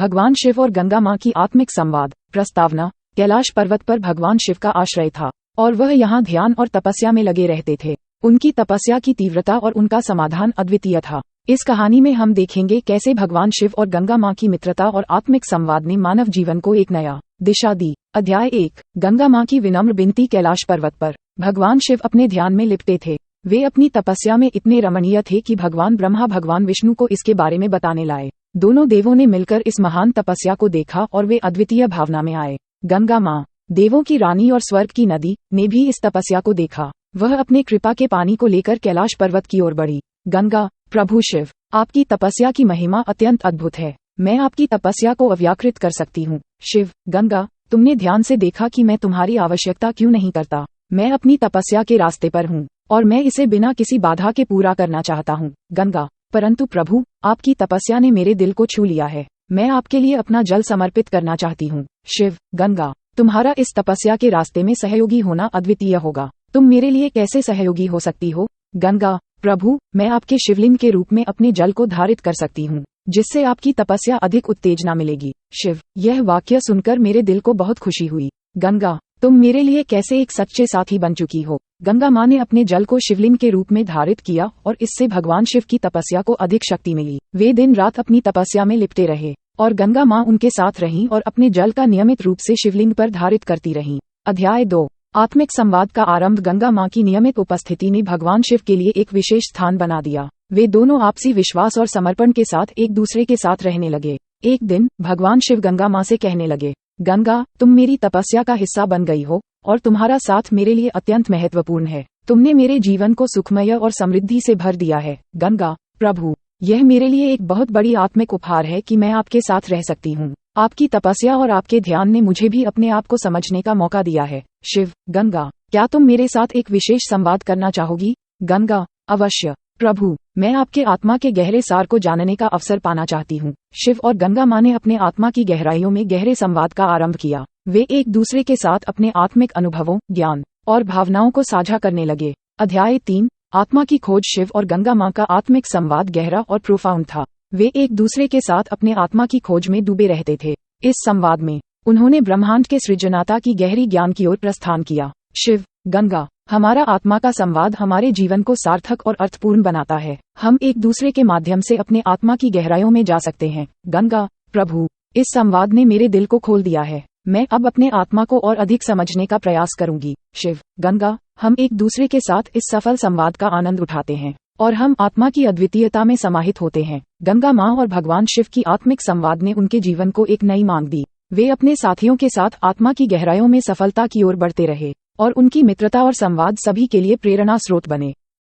भगवान शिव और गंगा मां की आत्मिक संवाद। प्रस्तावना। कैलाश पर्वत पर भगवान शिव का आश्रय था और वह यहाँ ध्यान और तपस्या में लगे रहते थे। उनकी तपस्या की तीव्रता और उनका समाधान अद्वितीय था। इस कहानी में हम देखेंगे कैसे भगवान शिव और गंगा मां की मित्रता और आत्मिक संवाद ने मानव जीवन को एक नया दिशा दी। अध्याय 1। गंगा मां की विनम्र विनती। कैलाश पर्वत पर भगवान शिव अपने ध्यान में लिपटे थे। वे अपनी तपस्या में इतने रमणीय थे कि भगवान ब्रह्मा भगवान विष्णु को इसके बारे में बताने लाए। दोनों देवों ने मिलकर इस महान तपस्या को देखा और वे अद्वितीय भावना में आए। गंगा मां, देवों की रानी और स्वर्ग की नदी, ने भी इस तपस्या को देखा। वह अपने कृपा के पानी को लेकर कैलाश पर्वत की ओर बढ़ी। गंगा, प्रभु शिव, आपकी तपस्या की महिमा अत्यंत अद्भुत है। मैं आपकी तपस्या को अव्याकृत कर सकती हूँ। शिव, गंगा, तुमने ध्यान से देखा कि मैं तुम्हारी आवश्यकता क्यों नहीं करता। मैं अपनी तपस्या के रास्ते पर हूँ और मैं इसे बिना किसी बाधा के पूरा करना चाहता हूँ। गंगा, परंतु प्रभु, आपकी तपस्या ने मेरे दिल को छू लिया है। मैं आपके लिए अपना जल समर्पित करना चाहती हूँ। शिव, गंगा, तुम्हारा इस तपस्या के रास्ते में सहयोगी होना अद्वितीय होगा। तुम मेरे लिए कैसे सहयोगी हो सकती हो। गंगा, प्रभु, मैं आपके शिवलिंग के रूप में अपने जल को धारित कर सकती हूँ, जिससे आपकी तपस्या अधिक उत्तेजना मिलेगी। शिव, यह वाक्य सुनकर मेरे दिल को बहुत खुशी हुई। गंगा, तुम मेरे लिए कैसे एक सच्चे साथी बन चुकी हो। गंगा मां ने अपने जल को शिवलिंग के रूप में धारित किया और इससे भगवान शिव की तपस्या को अधिक शक्ति मिली। वे दिन रात अपनी तपस्या में लिपटे रहे और गंगा मां उनके साथ रहीं और अपने जल का नियमित रूप से शिवलिंग पर धारित करती रहीं। अध्याय 2। आत्मिक संवाद का आरंभ। गंगा मां की नियमित उपस्थिति ने भगवान शिव के लिए एक विशेष स्थान बना दिया। वे दोनों आपसी विश्वास और समर्पण के साथ एक दूसरे के साथ रहने लगे। एक दिन भगवान शिव गंगा मां से कहने लगे, गंगा, तुम मेरी तपस्या का हिस्सा बन गई हो और तुम्हारा साथ मेरे लिए अत्यंत महत्वपूर्ण है। तुमने मेरे जीवन को सुखमय और समृद्धि से भर दिया है। गंगा, प्रभु, यह मेरे लिए एक बहुत बड़ी आत्मिक उपहार है कि मैं आपके साथ रह सकती हूँ। आपकी तपस्या और आपके ध्यान ने मुझे भी अपने आप को समझने का मौका दिया है। शिव, गंगा, क्या तुम मेरे साथ एक विशेष संवाद करना चाहोगी। गंगा, अवश्य प्रभु, मैं आपके आत्मा के गहरे सार को जानने का अवसर पाना चाहती हूँ। शिव और गंगा मां ने अपने आत्मा की गहराइयों में गहरे संवाद का आरंभ किया। वे एक दूसरे के साथ अपने आत्मिक अनुभवों, ज्ञान और भावनाओं को साझा करने लगे। अध्याय 3। आत्मा की खोज। शिव और गंगा मां का आत्मिक संवाद गहरा और प्रोफाउंड था। वे एक दूसरे के साथ अपने आत्मा की खोज में डूबे रहते थे। इस संवाद में उन्होंने ब्रह्मांड के सृजनाता की गहरी ज्ञान की ओर प्रस्थान किया। शिव, गंगा, हमारा आत्मा का संवाद हमारे जीवन को सार्थक और अर्थपूर्ण बनाता है। हम एक दूसरे के माध्यम से अपने आत्मा की गहराइयों में जा सकते हैं। गंगा, प्रभु, इस संवाद ने मेरे दिल को खोल दिया है। मैं अब अपने आत्मा को और अधिक समझने का प्रयास करूंगी। शिव, गंगा, हम एक दूसरे के साथ इस सफल संवाद का आनंद उठाते हैं और हम आत्मा की अद्वितीयता में समाहित होते हैं। गंगा मां और भगवान शिव की आत्मिक संवाद ने उनके जीवन को एक नई मांग दी। वे अपने साथियों के साथ आत्मा की गहराइयों में सफलता की ओर बढ़ते रहे और उनकी मित्रता और संवाद सभी के लिए प्रेरणा स्रोत बने।